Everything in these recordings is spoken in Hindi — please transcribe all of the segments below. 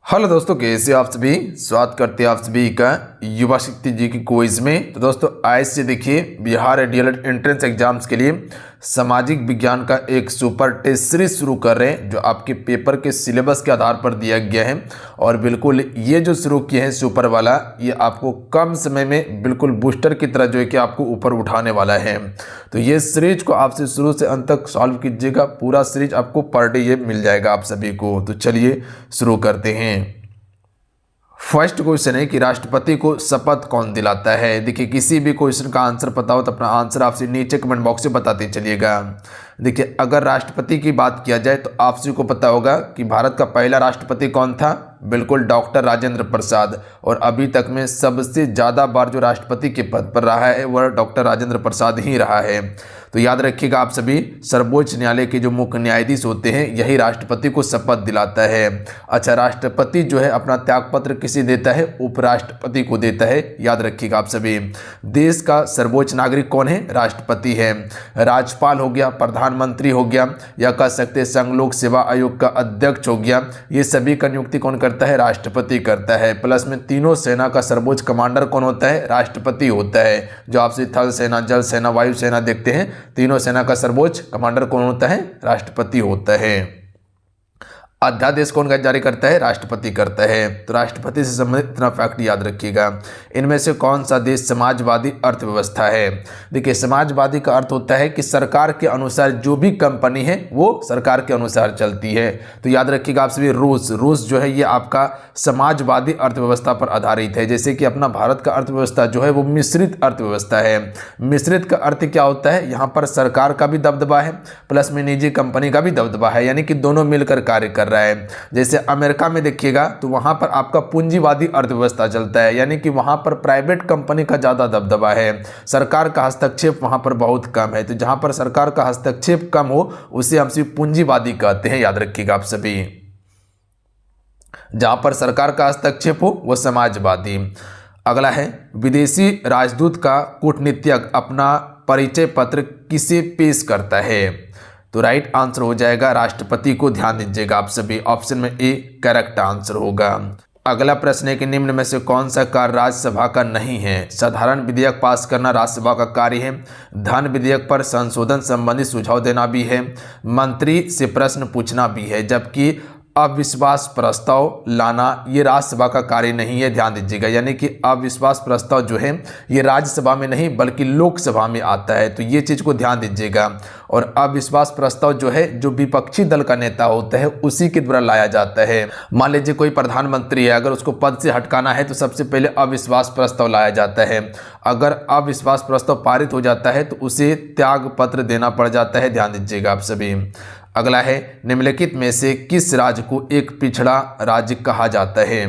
हेलो दोस्तों, कैसे आप सभी। स्वागत करते हैं आप सभी का युवा शक्ति जी की क्विज में। तो दोस्तों आज से देखिए बिहार डीएलएड एंट्रेंस एग्जाम्स के लिए सामाजिक विज्ञान का एक सुपर टेस्ट सीरीज शुरू कर रहे हैं जो आपके पेपर के सिलेबस के आधार पर दिया गया है। और बिल्कुल ये जो शुरू किए हैं सुपर वाला, ये आपको कम समय में बिल्कुल बूस्टर की तरह जो है कि आपको ऊपर उठाने वाला है। तो ये सीरीज को आपसे शुरू से अंत तक सॉल्व कीजिएगा। पूरा सीरीज आपको पर डे ये मिल जाएगा आप सभी को। तो चलिए शुरू करते हैं। फर्स्ट क्वेश्चन है कि राष्ट्रपति को शपथ कौन दिलाता है। देखिए किसी भी क्वेश्चन का आंसर पता हो तो अपना आंसर आपसे नीचे कमेंट बॉक्स में बताते चलिएगा। देखिए अगर राष्ट्रपति की बात किया जाए तो आप सभी को पता होगा कि भारत का पहला राष्ट्रपति कौन था। बिल्कुल डॉक्टर राजेंद्र प्रसाद। और अभी तक में सबसे ज़्यादा बार जो राष्ट्रपति के पद पर रहा है वह डॉक्टर राजेंद्र प्रसाद ही रहा है। तो याद रखिएगा आप सभी, सर्वोच्च न्यायालय के जो मुख्य न्यायाधीश होते हैं यही राष्ट्रपति को शपथ दिलाता है। अच्छा, राष्ट्रपति जो है अपना त्यागपत्र किसे देता है? उपराष्ट्रपति को देता है। याद रखिएगा आप सभी। देश का सर्वोच्च नागरिक कौन है? राष्ट्रपति है। राज्यपाल हो गया, प्रधानमंत्री हो गया, या कह सकते हैं संघ लोक सेवा आयोग का अध्यक्ष हो गया। ये सभी का नियुक्ति कौन करता है? राष्ट्रपति करता है। प्लस में तीनों सेना का सर्वोच्च कमांडर कौन होता है? राष्ट्रपति होता है। जो आपसे थल सेना, जल सेना, वायु सेना देखते हैं, तीनों सेना का सर्वोच्च कमांडर कौन होता है? राष्ट्रपति होता है। अध्यादेश कौन जारी करता है? राष्ट्रपति करता है। तो राष्ट्रपति से संबंधित इतना फैक्ट याद रखिएगा। इनमें से कौन सा देश समाजवादी अर्थव्यवस्था है? देखिए समाजवादी का अर्थ होता है कि सरकार के अनुसार जो भी कंपनी है वो सरकार के अनुसार चलती है। तो याद रखिएगा आप सभी, रूस जो है ये आपका समाजवादी अर्थव्यवस्था पर आधारित है। जैसे कि अपना भारत का अर्थव्यवस्था जो है वो मिश्रित अर्थव्यवस्था है। मिश्रित का अर्थ क्या होता है? यहाँ पर सरकार का भी दबदबा है प्लस में निजी कंपनी का भी दबदबा है, यानी कि दोनों मिलकर कार्य कर रहा है। जैसे अमेरिका में देखिएगा तो वहां पर आपका पूंजीवादी अर्थव्यवस्था चलता है, यानी कि वहां पर प्राइवेट कंपनी का ज्यादा दबदबा है, सरकार का हस्तक्षेप वहां पर बहुत कम है। तो जहां पर सरकार का हस्तक्षेप कम हो उसे हम सिर्फ पूंजीवादी कहते हैं। याद रखिएगा आप सभी। जहां पर सरकार का हस्तक्षेप हो वो समाजवादी। अगला है विदेशी राजदूत का कूटनीतिज्ञ अपना परिचय पत्र किसे पेश करता है? तो राइट आंसर हो जाएगा राष्ट्रपति को। ध्यान दीजिएगा आप सभी, ऑप्शन में ए करेक्ट आंसर होगा। अगला प्रश्न है कि निम्न में से कौन सा कार्य राज्यसभा का नहीं है? साधारण विधेयक पास करना राज्यसभा का कार्य है, धन विधेयक पर संशोधन संबंधी सुझाव देना भी है, मंत्री से प्रश्न पूछना भी है, जबकि अविश्वास प्रस्ताव लाना ये राज्यसभा का कार्य नहीं है। ध्यान दीजिएगा, यानी कि अविश्वास प्रस्ताव जो है ये राज्यसभा में नहीं बल्कि लोकसभा में आता है। तो ये चीज को ध्यान दीजिएगा। और अविश्वास प्रस्ताव जो है जो विपक्षी दल का नेता होता है उसी के द्वारा लाया जाता है। मान लीजिए कोई प्रधानमंत्री है, अगर उसको पद से हटकाना है तो सबसे पहले अविश्वास प्रस्ताव लाया जाता है। अगर अविश्वास प्रस्ताव पारित हो जाता है तो उसे त्याग पत्र देना पड़ जाता है। ध्यान दीजिएगा आप सभी। अगला है निम्नलिखित में से किस राज्य को एक पिछड़ा राज्य कहा जाता है?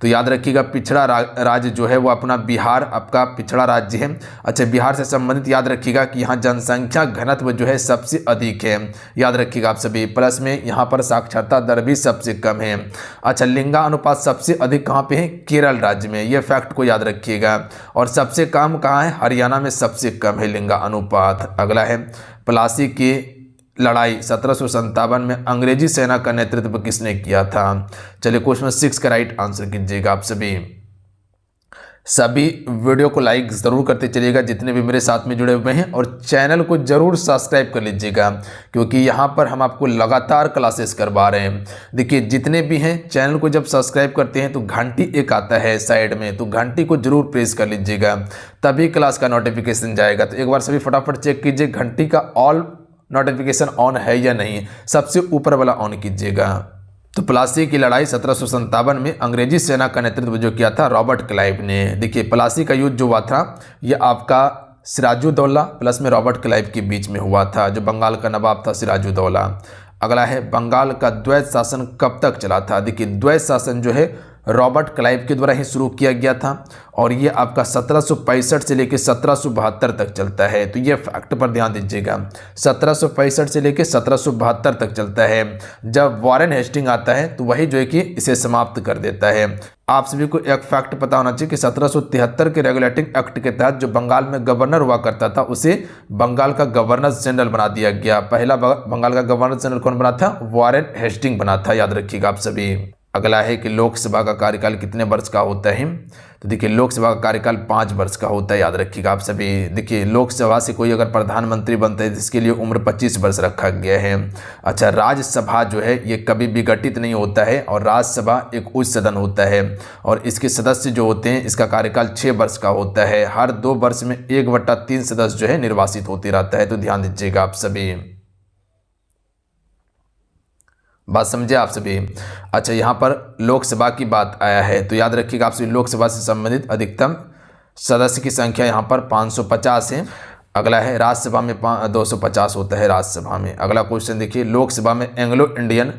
तो याद रखिएगा पिछड़ा राज्य जो है वो अपना बिहार आपका पिछड़ा राज्य है। अच्छा, बिहार से संबंधित याद रखिएगा कि यहाँ जनसंख्या घनत्व जो है सबसे अधिक है। याद रखिएगा आप सभी। प्लस में यहाँ पर साक्षरता दर भी सबसे कम है। अच्छा, लिंगा अनुपात सबसे अधिक कहाँ पे है? केरल राज्य में। ये फैक्ट को याद रखिएगा। और सबसे कम कहाँ है? हरियाणा में सबसे कम है लिंगा अनुपात। अगला है प्लासी की लड़ाई 1757 में अंग्रेजी सेना का नेतृत्व किसने किया था? चलिए क्वेश्चन 6 का राइट आंसर कीजिएगा आप सभी। वीडियो को लाइक जरूर करते चलिएगा जितने भी मेरे साथ में जुड़े हुए हैं, और चैनल को जरूर सब्सक्राइब कर लीजिएगा क्योंकि यहाँ पर हम आपको लगातार क्लासेस करवा रहे हैं। देखिए जितने भी हैं चैनल को जब सब्सक्राइब करते हैं तो घंटी एक आता है साइड में, तो घंटी को जरूर प्रेस कर लीजिएगा तभी क्लास का नोटिफिकेशन जाएगा। तो एक बार सभी फटाफट चेक कीजिए घंटी का ऑल नोटिफिकेशन ऑन है या नहीं, सबसे ऊपर वाला ऑन कीजिएगा। तो प्लासी की लड़ाई 1757 में अंग्रेजी सेना का नेतृत्व जो किया था रॉबर्ट क्लाइव ने। देखिए प्लासी का युद्ध जो हुआ था ये आपका सिराजुद्दौला प्लस में रॉबर्ट क्लाइव के बीच में हुआ था, जो बंगाल का नवाब था सिराजुद्दौला। अगला है बंगाल का द्वैत शासन कब तक चला था? देखिए द्वैत शासन जो है रॉबर्ट क्लाइव के द्वारा ही शुरू किया गया था और ये आपका 1765 से लेकर 1772 तक चलता है। तो ये फैक्ट पर ध्यान दीजिएगा, 1765 से लेकर 1772 तक चलता है। जब वॉरेन हेस्टिंग आता है तो वही जो है कि इसे समाप्त कर देता है। आप सभी को एक फैक्ट पता होना चाहिए कि 1773 के रेगुलेटिंग एक्ट के तहत जो बंगाल में गवर्नर हुआ करता था उसे बंगाल का गवर्नर जनरल बना दिया गया। पहला बंगाल का गवर्नर जनरल कौन बना था? वॉरेन हेस्टिंग बना था। याद रखिएगा आप सभी। अगला है कि लोकसभा का कार्यकाल कितने वर्ष का होता है? तो देखिए लोकसभा का कार्यकाल 5 वर्ष का होता है, याद रखिएगा आप सभी। देखिए लोकसभा से कोई अगर प्रधानमंत्री बनता है तो इसके लिए उम्र 25 वर्ष रखा गया है। अच्छा, राज्यसभा जो है ये कभी विघटित नहीं होता है और राज्यसभा एक उच्च सदन होता है और इसके सदस्य जो होते हैं इसका कार्यकाल 6 वर्ष का होता है। हर 2 वर्ष में 1/3 सदस्य जो है निर्वासित होते रहता है, तो ध्यान दीजिएगा आप सभी। बात समझे आप सभी? अच्छा, यहाँ पर लोकसभा की बात आया है तो याद रखिएगा आप सभी लोकसभा से संबंधित अधिकतम सदस्य की संख्या यहाँ पर 550 है। अगला है राज्यसभा में 250 होता है राज्यसभा में। अगला क्वेश्चन देखिए, लोकसभा में एंग्लो इंडियन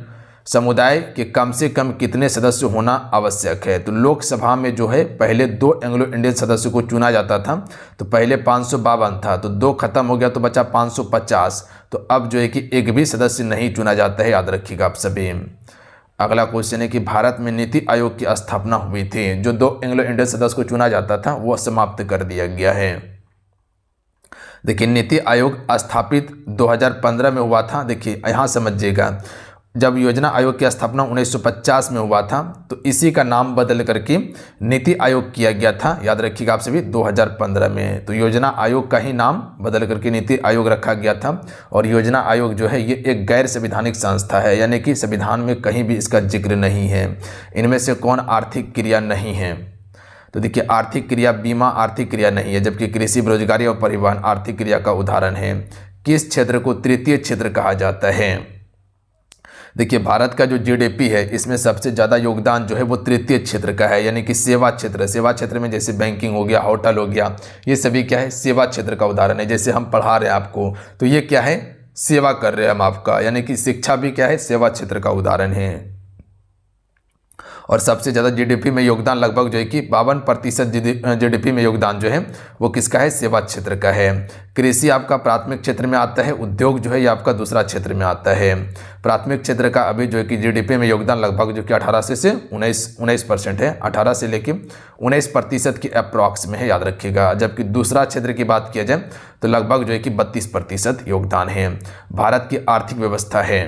समुदाय के कम से कम कितने सदस्य होना आवश्यक है? तो लोकसभा में जो है पहले 2 एंग्लो इंडियन सदस्यों को चुना जाता था, तो पहले 552 था, तो 2 खत्म हो गया तो बचा 550। तो अब जो है कि एक भी सदस्य नहीं चुना जाता है, याद रखिएगा आप सभी। अगला क्वेश्चन है कि भारत में नीति आयोग की स्थापना हुई थी, जो 2 एंग्लो इंडियन सदस्य को चुना जाता था वो समाप्त कर दिया गया है। देखिए नीति आयोग स्थापित 2015 में हुआ था। देखिए यहाँ समझिएगा, जब योजना आयोग की स्थापना 1950 में हुआ था तो इसी का नाम बदल करके नीति आयोग किया गया था, याद रखिएगा आप सभी 2015 में। तो योजना आयोग का ही नाम बदल करके नीति आयोग रखा गया था और योजना आयोग जो है ये एक गैर संवैधानिक संस्था है, यानी कि संविधान में कहीं भी इसका जिक्र नहीं है। इनमें से कौन आर्थिक क्रिया नहीं है? तो देखिए आर्थिक क्रिया बीमा आर्थिक क्रिया नहीं है, जबकि कृषि, बेरोजगारी और परिवहन आर्थिक क्रिया का उदाहरण है। किस क्षेत्र को तृतीय क्षेत्र कहा जाता है? देखिए भारत का जो जीडीपी है इसमें सबसे ज़्यादा योगदान जो है वो तृतीय क्षेत्र का है, यानी कि सेवा क्षेत्र। सेवा क्षेत्र में जैसे बैंकिंग हो गया, होटल हो गया, ये सभी क्या है? सेवा क्षेत्र का उदाहरण है। जैसे हम पढ़ा रहे हैं आपको तो ये क्या है? सेवा कर रहे हैं हम आपका, यानी कि शिक्षा भी क्या है? सेवा क्षेत्र का उदाहरण है। और सबसे ज़्यादा जीडीपी में योगदान लगभग जो है कि 52% जीडीपी में योगदान जो है वो किसका है? सेवा क्षेत्र का है। कृषि आपका प्राथमिक क्षेत्र में आता है, उद्योग जो है ये आपका दूसरा क्षेत्र में आता है। प्राथमिक क्षेत्र का अभी जो है कि जीडीपी में योगदान लगभग जो कि 18 से 19% है, 18 से लेके 19% की अप्रॉक्स में है, याद रखिएगा। जबकि दूसरा क्षेत्र की बात किया जाए तो लगभग जो है कि 32% योगदान है। भारत की आर्थिक व्यवस्था है,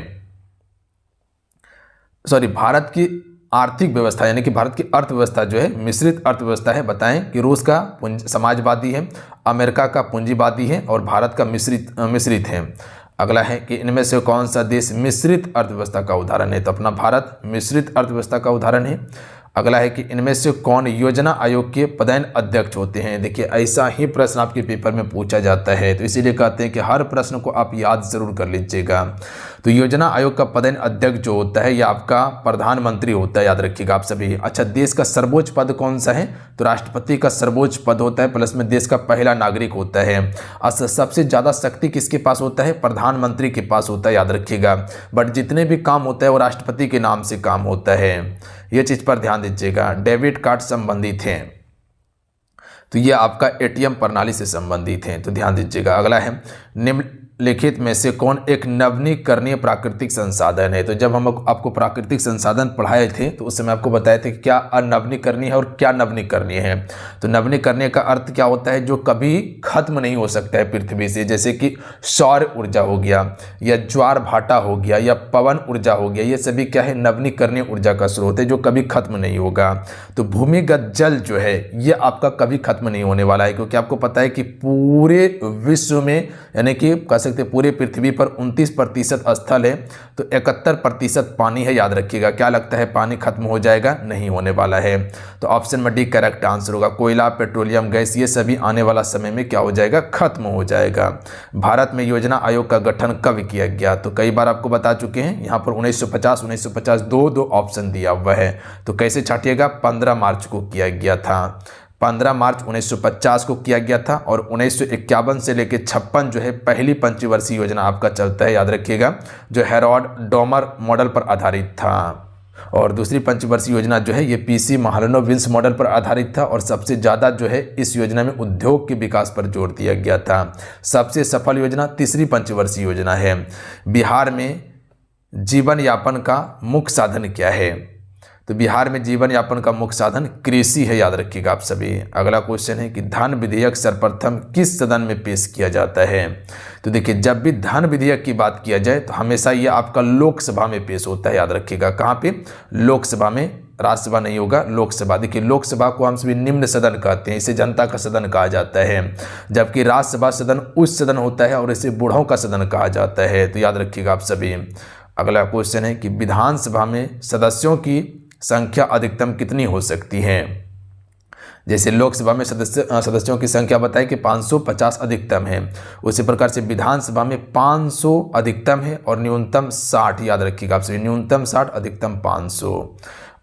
भारत की आर्थिक व्यवस्था यानी कि भारत की अर्थव्यवस्था जो है मिश्रित अर्थव्यवस्था है। बताएं कि रूस का समाजवादी है, अमेरिका का पूंजीवादी है और भारत का मिश्रित है। अगला है कि इनमें से कौन सा देश मिश्रित अर्थव्यवस्था का उदाहरण है? तो अपना भारत मिश्रित अर्थव्यवस्था का उदाहरण है। अगला है कि इनमें से कौन योजना आयोग के पदेन अध्यक्ष होते हैं? देखिए ऐसा ही प्रश्न आपके पेपर में पूछा जाता है, तो इसीलिए कहते हैं कि हर प्रश्न को आप याद जरूर कर लीजिएगा। तो योजना आयोग का पदेन अध्यक्ष जो होता है यह आपका प्रधानमंत्री होता है, याद रखिएगा आप सभी। अच्छा, देश का सर्वोच्च पद कौन सा है? तो राष्ट्रपति का सर्वोच्च पद होता है, प्लस में देश का पहला नागरिक होता है। सबसे ज़्यादा शक्ति किसके पास होता है? प्रधानमंत्री के पास होता है, याद रखिएगा। बट जितने भी काम होता है वो राष्ट्रपति के नाम से काम होता है, ये चीज़ पर ध्यान दीजिएगा। डेबिट कार्ड संबंधित हैं तो ये आपका एटीएम प्रणाली से संबंधित हैं, तो ध्यान दीजिएगा। अगला है निम्नलिखित में से कौन एक नवीनीकरणीय प्राकृतिक संसाधन है? तो जब हम आपको प्राकृतिक संसाधन पढ़ाए थे तो उस समय आपको बताए थे कि क्या अनवीनीकरणीय है और क्या नवीनीकरणीय है। तो नवीनीकरणीय का अर्थ क्या होता है? जो कभी खत्म नहीं हो सकता है पृथ्वी से, जैसे कि सौर ऊर्जा हो गया या ज्वार भाटा हो गया या पवन ऊर्जा हो गया, ये सभी क्या है? नवीनीकरणीय ऊर्जा का स्रोत है जो कभी खत्म नहीं होगा। तो भूमिगत जल जो है ये आपका कभी खत्म नहीं होने वाला है, क्योंकि आपको पता है कि पूरे विश्व में यानी कि कह सकते पूरे पृथ्वी पर 29% स्थल है तो 71% पानी है, याद रखिएगा। क्या लगता है पानी खत्म हो जाएगा? नहीं होने वाला है। तो ऑप्शन में डी करेक्ट आंसर होगा। कोयला, पेट्रोलियम, गैस ये सभी आने वाला समय में क्या हो जाएगा? खत्म हो जाएगा। भारत में योजना आयोग का गठन कब किया गया? तो कई बार आपको बता चुके हैं, यहाँ पर 1950 दो ऑप्शन दिया हुआ है, तो कैसे छाटिएगा? 15 मार्च को किया गया था। 15 मार्च 1950 को किया गया था और 1951 से लेकर 56 जो है पहली पंचवर्षीय योजना आपका चलता है, याद रखिएगा, जो हेरोड डोमर मॉडल पर आधारित था। और दूसरी पंचवर्षीय योजना जो है ये पीसी महालनोबिस मॉडल पर आधारित था और सबसे ज़्यादा जो है इस योजना में उद्योग के विकास पर जोर दिया गया था। सबसे सफल योजना तीसरी पंचवर्षीय योजना है। बिहार में जीवन यापन का मुख्य साधन क्या है? तो बिहार में जीवन यापन का मुख्य साधन कृषि है, याद रखिएगा आप सभी। अगला क्वेश्चन है कि धन विधेयक सर्वप्रथम किस सदन में पेश किया जाता है? तो देखिए, जब भी धन विधेयक की बात किया जाए तो हमेशा ये आपका लोकसभा में पेश होता है, याद रखिएगा। कहाँ पे? लोकसभा में, राज्यसभा नहीं होगा, लोकसभा। देखिए, लोकसभा को हम सभी निम्न सदन कहते हैं, इसे जनता का सदन कहा जाता है, जबकि राज्यसभा सदन उच्च सदन होता है और इसे बूढ़ों का सदन कहा जाता है। तो याद रखिएगा आप सभी। अगला क्वेश्चन है कि विधानसभा में सदस्यों की संख्या अधिकतम कितनी हो सकती है? जैसे लोकसभा में सदस्यों की संख्या बताए कि 550 अधिकतम है, उसी प्रकार से विधानसभा में 500 अधिकतम है और न्यूनतम 60, याद रखिएगा आप सभी, न्यूनतम 60, अधिकतम 500।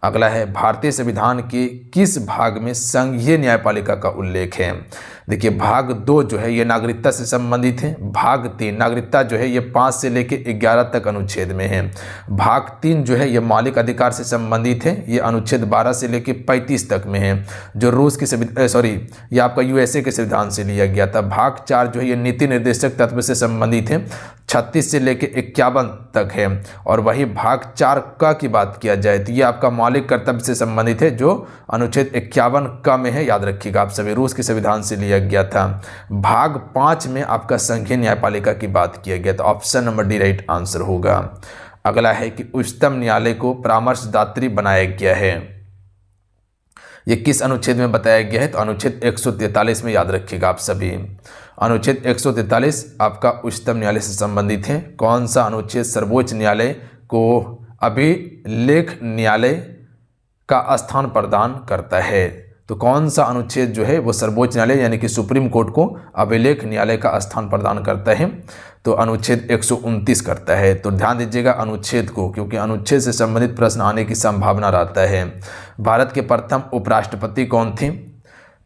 अगला है भारतीय संविधान के किस भाग में संघीय न्यायपालिका का उल्लेख है? देखिए, भाग 2 जो है ये नागरिकता से संबंधित है, भाग 3 नागरिकता जो है ये 5 से लेकर 11 तक अनुच्छेद में है, भाग 3 जो है ये मौलिक अधिकार से संबंधित है, ये अनुच्छेद 12 से लेकर 35 तक में है, जो रूस की ये आपका यूएसए के संविधान से लिया गया था। भाग 4 जो है ये नीति निर्देशक तत्व से संबंधित है, 36 से लेकर 51 तक है। और वही भाग 4 क की बात किया जाए तो ये आपका मौलिक कर्तव्य से संबंधित है, जो अनुच्छेद 51 क में है, याद रखिएगा आप सभी, रूस के संविधान से लिया गया था। भाग 5 में आपका संघीय न्यायपालिका की बात किया गया, तो option number D right answer होगा। अगला है कि उच्चतम न्यायालय को परामर्शदात्री बनाया गया है, ये किस अनुच्छेद में बताया गया है? तो अनुच्छेद 143 में, याद रखिएगा आप सभी। अनुच्छेद 143 आपका उच्चतम न्यायालय से संबंधित है। कौन सा अनुच्छेद सर्वोच्च न्यायालय को अभिलेख न्यायालय का स्थान प्रदान करता है? तो कौन सा अनुच्छेद जो है वो सर्वोच्च न्यायालय यानी कि सुप्रीम कोर्ट को अभिलेख न्यायालय का स्थान प्रदान करता है? तो अनुच्छेद 129 करता है। तो ध्यान दीजिएगा अनुच्छेद को, क्योंकि अनुच्छेद से संबंधित प्रश्न आने की संभावना रहता है। भारत के प्रथम उपराष्ट्रपति कौन थे?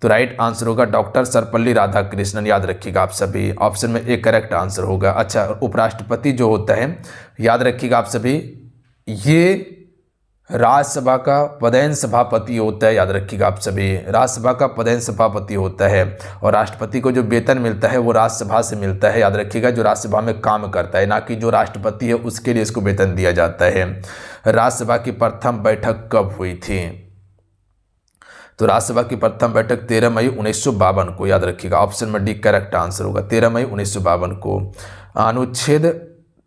तो राइट आंसर होगा डॉक्टर सर्वपल्ली राधाकृष्णन, याद रखिएगा आप सभी। ऑप्शन में एक करेक्ट आंसर होगा। अच्छा, उपराष्ट्रपति जो होता है, याद रखिएगा आप सभी, ये राज्यसभा का पदेन सभापति होता है, याद रखिएगा आप सभी। राज्यसभा का पदेन सभापति होता है और राष्ट्रपति को जो वेतन मिलता है वो राज्यसभा से मिलता है, याद रखिएगा, जो राज्यसभा में काम करता है, ना कि जो राष्ट्रपति है उसके लिए इसको वेतन दिया जाता है। राज्यसभा की प्रथम बैठक कब हुई थी? तो राज्यसभा की प्रथम बैठक 13 मई 1952 को, याद रखिएगा। ऑप्शन में डी करेक्ट आंसर होगा, 13 मई 1952 को। अनुच्छेद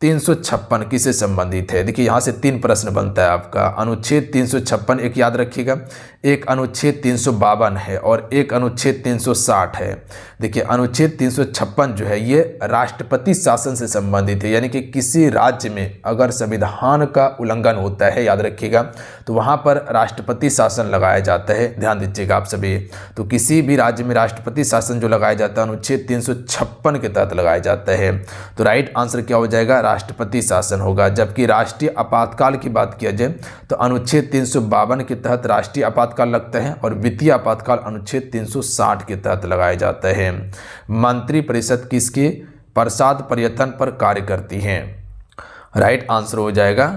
356 किससे संबंधित है? देखिए, यहाँ से 3 प्रश्न बनता है आपका। अनुच्छेद 356 एक याद रखिएगा, एक अनुच्छेद 352 है और एक अनुच्छेद 360 है। देखिए, अनुच्छेद 356 जो है ये राष्ट्रपति शासन से संबंधित है, यानी कि किसी राज्य में अगर संविधान का उल्लंघन होता है, याद रखिएगा, तो वहाँ पर राष्ट्रपति शासन लगाया जाता है। ध्यान दीजिएगा आप सभी। तो किसी भी राज्य में राष्ट्रपति शासन जो लगाया जाता है अनुच्छेद 356 के तहत लगाया जाता है। तो राइट आंसर क्या हो जाएगा? राष्ट्रपति शासन होगा। जबकि राष्ट्रीय आपातकाल की बात किया जाए तो अनुच्छेद 352 के तहत राष्ट्रीय आपातकाल लगता है और वित्तीय आपातकाल अनुच्छेद 360 के तहत लगाया जाता है। मंत्रिपरिषद किसके प्रसाद पर्यटन पर कार्य करती है? राइट आंसर हो जाएगा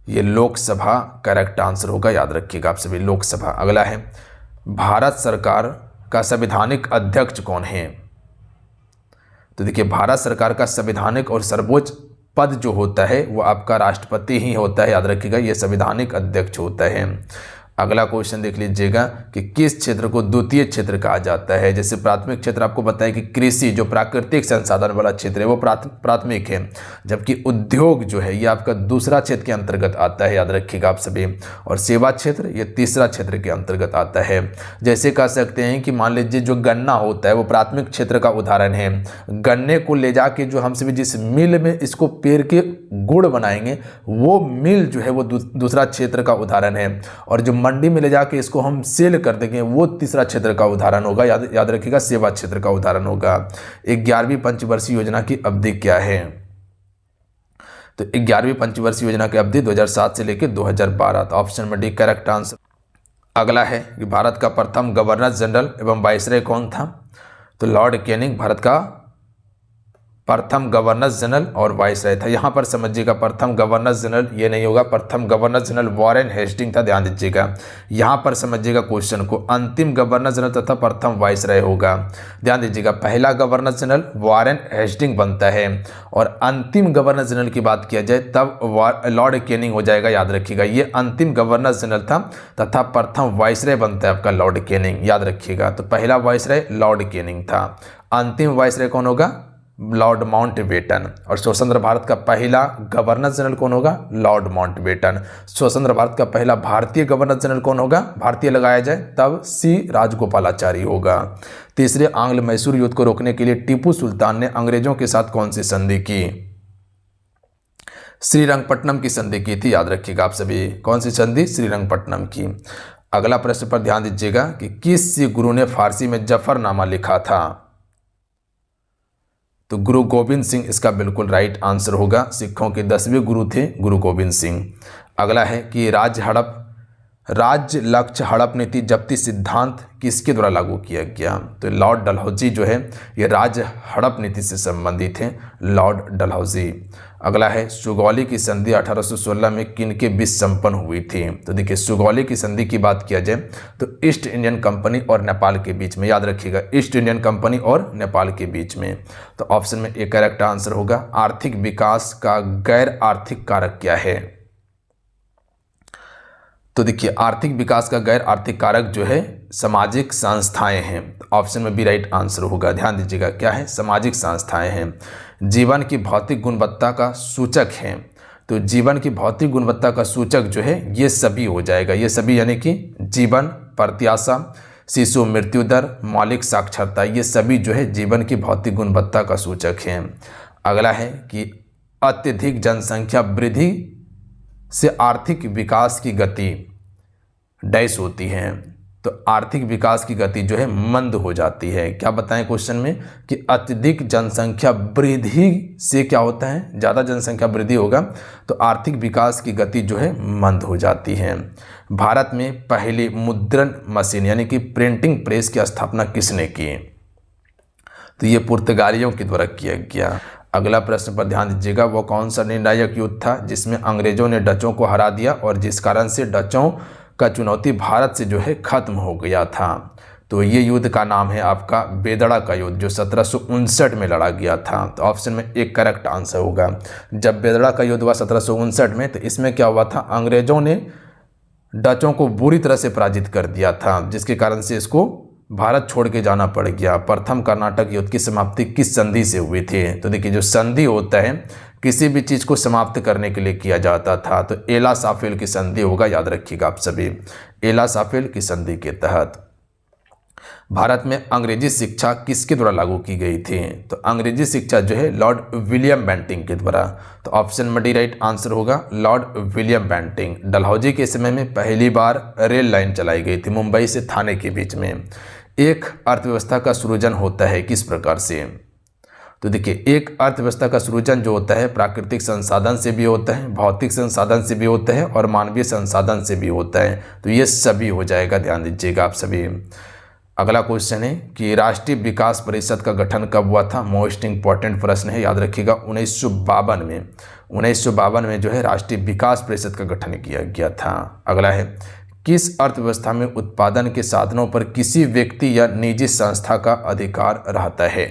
ये लोकसभा, करेक्ट आंसर होगा, याद रखिएगा आप सभी, लोकसभा। अगला है भारत सरकार का संवैधानिक अध्यक्ष कौन है? तो देखिए, भारत सरकार का संवैधानिक और सर्वोच्च पद जो होता है वो आपका राष्ट्रपति ही होता है, याद रखिएगा, ये संवैधानिक अध्यक्ष होता है। अगला क्वेश्चन देख लीजिएगा कि किस क्षेत्र को द्वितीय क्षेत्र कहा जाता है? जैसे प्राथमिक क्षेत्र आपको बताया कि कृषि जो प्राकृतिक संसाधन वाला क्षेत्र है वो प्राथमिक है, जबकि उद्योग जो है ये आपका दूसरा क्षेत्र के अंतर्गत आता है, याद रखिएगा आप सभी। और सेवा क्षेत्र ये तीसरा क्षेत्र के अंतर्गत आता है। जैसे कह सकते हैं कि मान लीजिए जो गन्ना होता है वो प्राथमिक क्षेत्र का उदाहरण है। गन्ने को ले जाके जो हम सभी जिस मिल में इसको पेर के गुड़ बनाएंगे वो मिल जो है वो दूसरा क्षेत्र का उदाहरण है। और जो मंडी में ले जाके इसको हम सेल कर देंगे वो तीसरा क्षेत्र का उदाहरण होगा, याद रखिएगा, सेवा क्षेत्र का उदाहरण होगा। 11वीं पंचवर्षीय योजना की अवधि क्या है? तो 11वीं पंचवर्षीय योजना की अवधि 2007 से लेकर 2012। तो ऑप्शन में डी करेक्ट आंसर। अगला है कि भारत का प्रथम गवर्नर जनरल एवं वाइसरॉय कौन था? तो लॉर्ड कैनिंग भारत का प्रथम गवर्नर जनरल और वाइसराय था। यहाँ पर समझिएगा प्रथम गवर्नर जनरल ये नहीं होगा, प्रथम गवर्नर जनरल वॉरेन हेस्टिंग था, ध्यान दीजिएगा। यहाँ पर समझिएगा क्वेश्चन को, अंतिम गवर्नर जनरल तथा प्रथम वाइसराय होगा। ध्यान दीजिएगा, पहला गवर्नर जनरल वॉरेन हेस्टिंग बनता है और अंतिम गवर्नर जनरल की बात किया जाए तब लॉर्ड कैनिंग हो जाएगा, याद रखिएगा। ये अंतिम गवर्नर जनरल था तथा प्रथम वाइसराय बनता है आपका लॉर्ड कैनिंग, याद रखिएगा। तो पहला वाइसराय लॉर्ड कैनिंग था, अंतिम वाइसराय कौन होगा, लॉर्ड माउंटबेटन। और स्वतंत्र भारत का पहला गवर्नर जनरल कौन होगा, लॉर्ड माउंटबेटन। स्वतंत्र भारत का पहला भारतीय गवर्नर जनरल कौन होगा, भारतीय लगाया जाए तब सी राजगोपालाचारी होगा। तीसरे, आंग्ल मैसूर युद्ध को रोकने के लिए टीपू सुल्तान ने अंग्रेजों के साथ कौन सी संधि की, श्रीरंगपट्टनम की संधि की थी, याद रखिएगा आप सभी। कौन सी संधि, श्रीरंगपट्टनम की। अगला प्रश्न पर ध्यान दीजिएगा कि किस गुरु ने फारसी में जफरनामा लिखा था, तो गुरु गोविंद सिंह इसका बिल्कुल राइट आंसर होगा। सिखों के 10वें गुरु थे गुरु गोविंद सिंह। अगला है कि राज्य लक्ष्य हड़प नीति जब्ती सिद्धांत किसके द्वारा लागू किया गया, तो लॉर्ड डलहौजी जो है ये राज्य हड़प नीति से संबंधित हैं, लॉर्ड डलहौजी। अगला है सुगौली की संधि 1816 में किनके बीच संपन्न हुई थी, तो देखिए सुगौली की संधि की बात किया जाए तो ईस्ट इंडियन कंपनी और नेपाल के बीच में, याद रखिएगा ईस्ट इंडियन कंपनी और नेपाल के बीच में। तो ऑप्शन में एक करेक्ट आंसर होगा। आर्थिक विकास का गैर आर्थिक कारक क्या है, तो देखिए आर्थिक विकास का गैर आर्थिक कारक जो है सामाजिक संस्थाएं हैं, ऑप्शन में भी राइट आंसर होगा। ध्यान दीजिएगा क्या है, सामाजिक संस्थाएं हैं। जीवन की भौतिक गुणवत्ता का सूचक है, तो जीवन की भौतिक गुणवत्ता का सूचक जो है ये सभी हो जाएगा, ये सभी यानी कि जीवन प्रत्याशा, शिशु मृत्यु दर, मौलिक साक्षरता, ये सभी जो है जीवन की भौतिक गुणवत्ता का सूचक हैं। अगला है कि अत्यधिक जनसंख्या वृद्धि से आर्थिक विकास की गति डैश होती है, तो आर्थिक विकास की गति जो है मंद हो जाती है। क्या बताएं क्वेश्चन में कि अत्यधिक जनसंख्या वृद्धि से क्या होता है, ज़्यादा जनसंख्या वृद्धि होगा तो आर्थिक विकास की गति जो है मंद हो जाती है। भारत में पहली मुद्रण मशीन यानी कि प्रिंटिंग प्रेस की स्थापना किसने की, तो ये पुर्तगालियों के द्वारा किया गया। अगला प्रश्न पर ध्यान दीजिएगा, वो कौन सा निर्णायक युद्ध था जिसमें अंग्रेजों ने डचों को हरा दिया और जिस कारण से डचों का चुनौती भारत से जो है खत्म हो गया था, तो ये युद्ध का नाम है आपका बेदड़ा का युद्ध जो 1759 में लड़ा गया था। तो ऑप्शन में एक करेक्ट आंसर होगा। जब बेदड़ा का युद्ध हुआ 1759 में, तो इसमें क्या हुआ था, अंग्रेजों ने डचों को बुरी तरह से पराजित कर दिया था, जिसके कारण से इसको भारत छोड़ के जाना पड़ गया। प्रथम कर्नाटक युद्ध की समाप्ति किस संधि से हुई थी, तो देखिए जो संधि होता है किसी भी चीज़ को समाप्त करने के लिए किया जाता था, तो एला साफेल की संधि होगा, याद रखिएगा आप सभी। एला साफेल की संधि के तहत भारत में अंग्रेजी शिक्षा किसके द्वारा लागू की गई थी, तो अंग्रेजी शिक्षा जो है लॉर्ड विलियम बेंटिंग के द्वारा। तो ऑप्शन में डी राइट आंसर होगा, लॉर्ड विलियम बेंटिंग। डलहौजी के समय में पहली बार रेल लाइन चलाई गई थी मुंबई से थाने के बीच में। एक अर्थव्यवस्था का सृजन होता है किस प्रकार से, तो देखिए एक अर्थव्यवस्था का सृजन जो होता है प्राकृतिक संसाधन से भी होता है, भौतिक संसाधन से भी होता है और मानवीय संसाधन से भी होता है, तो ये सभी हो जाएगा, ध्यान दीजिएगा आप सभी। अगला क्वेश्चन है कि राष्ट्रीय विकास परिषद का गठन कब हुआ था, मोस्ट इंपॉर्टेंट प्रश्न है, याद रखिएगा 1952 में। 1952 में जो है राष्ट्रीय विकास परिषद का गठन किया गया था। अगला है किस अर्थव्यवस्था में उत्पादन के साधनों पर किसी व्यक्ति या निजी संस्था का अधिकार रहता है,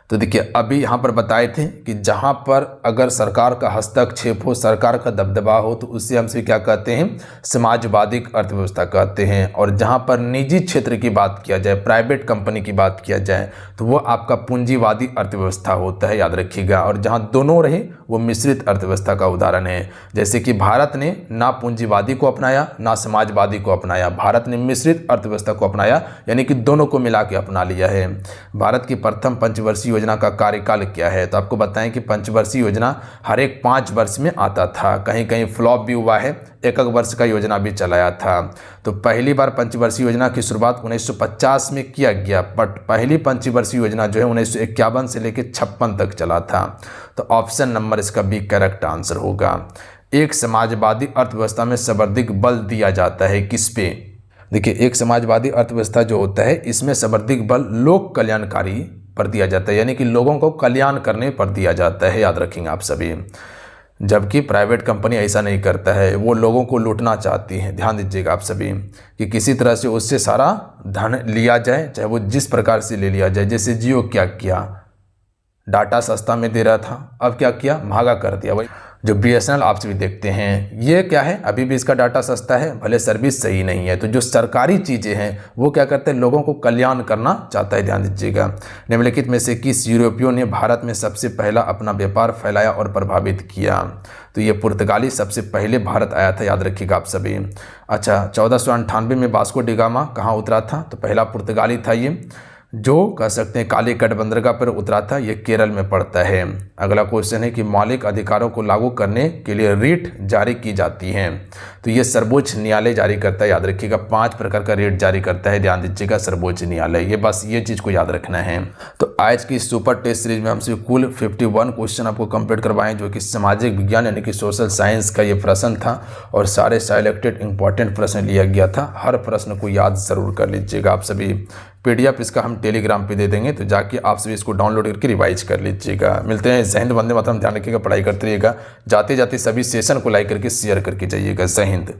तो देखिए अभी यहाँ पर बताए थे कि जहाँ पर अगर सरकार का हस्तक्षेप हो, सरकार का दबदबा हो, तो उससे हमसे क्या कहते हैं, समाजवादी अर्थव्यवस्था कहते हैं। और जहाँ पर निजी क्षेत्र की बात किया जाए, प्राइवेट कंपनी की बात किया जाए, तो वो आपका पूंजीवादी अर्थव्यवस्था होता है, याद रखिएगा। और जहाँ दोनों रहे वो मिश्रित अर्थव्यवस्था का उदाहरण है। जैसे कि भारत ने ना पूंजीवादी को अपनाया ना समाजवादी को अपनाया, भारत ने मिश्रित अर्थव्यवस्था को अपनाया, यानी कि दोनों को मिला के अपना लिया है। भारत की प्रथम पंचवर्षीय योजना का कार्यकाल क्या है, तो आपको बताएं कि पंचवर्षीय योजना हर एक 5 वर्ष में आता था, कहीं कहीं फ्लॉप भी हुआ है, एक वर्ष का योजना भी चलाया था। तो पहली बार पंचवर्षीय योजना की शुरुआत 1950 में किया गया, बट पहली पंचवर्षीय योजना जो है 1951 से लेकर 56 तक चला था। तो ऑप्शन नंबर इसका बी करेक्ट आंसर होगा। एक समाजवादी अर्थव्यवस्था में सर्वाधिक बल दिया जाता है किस पे, देखिए एक समाजवादी अर्थव्यवस्था जो होता है इसमें सर्वाधिक बल लोक कल्याणकारी पर दिया जाता है, यानी कि लोगों को कल्याण करने पर दिया जाता है, याद रखेंगे आप सभी। जबकि प्राइवेट कंपनी ऐसा नहीं करता है, वो लोगों को लूटना चाहती है। ध्यान दीजिएगा आप सभी कि किसी तरह से उससे सारा धन लिया जाए, चाहे वो जिस प्रकार से ले लिया जाए। जैसे जियो क्या किया, डाटा सस्ता में दे रहा था, अब क्या किया, महंगा कर दिया। वही जो BSNL आप सभी देखते हैं, ये क्या है, अभी भी इसका डाटा सस्ता है, भले सर्विस सही नहीं है। तो जो सरकारी चीज़ें हैं वो क्या करते हैं, लोगों को कल्याण करना चाहता है। ध्यान दीजिएगा। निम्नलिखित में से किस यूरोपियों ने भारत में सबसे पहला अपना व्यापार फैलाया और प्रभावित किया? तो ये पुर्तगाली सबसे पहले भारत आया था, याद रखिएगा आप सभी। अच्छा, 1498 में वास्को डी गामा कहाँ उतरा था? तो पहला पुर्तगाली था ये, जो कह सकते हैं कालीकट बंदरगाह पर उतरा था। ये केरल में पड़ता है। अगला क्वेश्चन है कि मौलिक अधिकारों को लागू करने के लिए रिट जारी की जाती है। तो ये सर्वोच्च न्यायालय जारी करता है, याद रखिएगा। 5 प्रकार का रिट जारी करता है, ध्यान दीजिएगा, सर्वोच्च न्यायालय। ये बस ये चीज़ को याद रखना है। तो आज की सुपर टेस्ट सीरीज में हमसे कुल 51 क्वेश्चन आपको कंप्लीट करवाएं, जो कि सामाजिक विज्ञान यानी कि सोशल साइंस का ये प्रश्न था और सारे सिलेक्टेड इंपॉर्टेंट प्रश्न लिया गया था। हर प्रश्न को याद जरूर कर लीजिएगा आप सभी। PDF इसका हम टेलीग्राम पे दे देंगे, तो जाके आप सभी इसको डाउनलोड करके रिवाइज कर लीजिएगा। मिलते हैं। जय हिंद, वंदे मातरम। ध्यान रखिएगा, पढ़ाई करते रहिएगा। जाते जाते सभी सेशन को लाइक करके शेयर करके जाइएगा। जय हिंद।